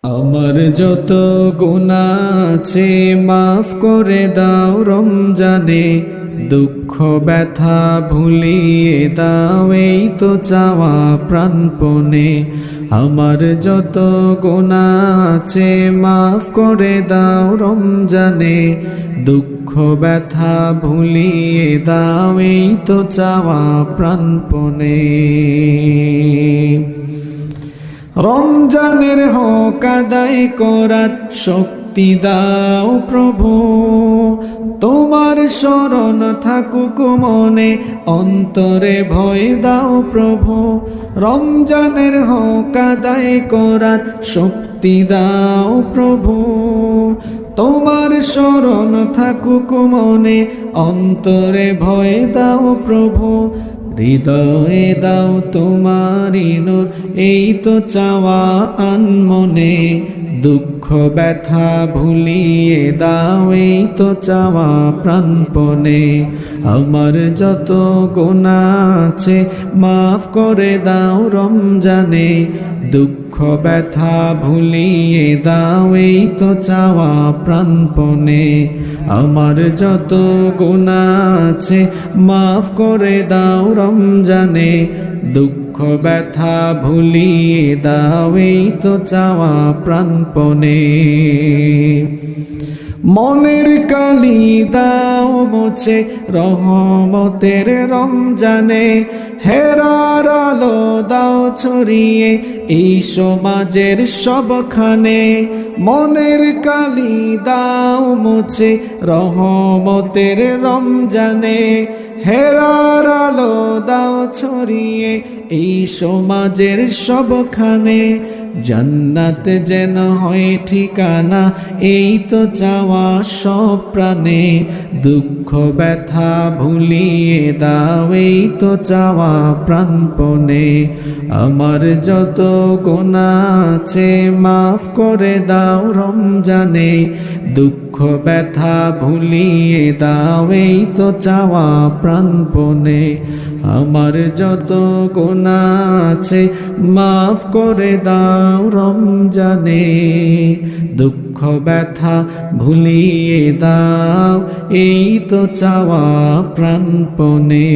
আমার যত গুনাহ আছে মাফ করে দাও রমজানে, দুঃখ ব্যথা ভুলিয়ে দাও এই তো চাওয়া প্রাণপণে। আমার যত গুনাহ আছে মাফ করে দাও রমজানে, দুঃখ ব্যথা ভুলিয়ে দাও এই তো চাওয়া প্রাণপণে। রমজানের হক আদায় করার শক্তি দাও প্রভু, তোমার শরণ থাকুক মনে, অন্তরে ভয় দাও প্রভু। রমজানের হক আদায় করার শক্তি দাও প্রভু, তোমার শরণ থাকুক মনে, অন্তরে ভয় দাও প্রভু। হৃদয়ে দাও তোমারি নূর এই তো চাওয়া আনমনে, দুঃখ ব্যথা ভুলিয়ে দাও এই তো চাওয়া প্রাণপণে। আমার যত গুনাহ আছে মাফ করে দাও রমজানে, দুঃখ ব্যথা ভুলিয়ে দাও এই তো চাওয়া প্রাণপণে। আমার যত গুনাহ আছে মাফ করে দাও রমজানে, দুঃখ ব্যথা ভুলিয়ে দাও এই তো চাওয়া প্রাণপণে। মনের কালি দাও মুছে রহমতের রমজানে, হেরার আলো দাও ছড়িয়ে এই সমাজের সবখানে। মনের কালি দাও মুছে রহমতের রমজানে, হেরার আলো দাও ছড়িয়ে এই সমাজের সবখানে। জান্নাত যেন হয় ঠিকানা এই তো চাওয়া সব প্রাণে, দুঃখ ব্যথা ভুলিয়ে দাও এই তো চাওয়া প্রাণপণে। আমার যত গুনাহ আছে মাফ করে দাও রমজানে, দুঃখ ব্যথা ভুলিয়ে দাও এই তো চাওয়া প্রাণপণে। আমার যত গুনাহ আছে মাফ করে দাও রমজানে, দুঃখ ব্যথা ভুলিয়ে দাও এই তো চাওয়া প্রাণপণে।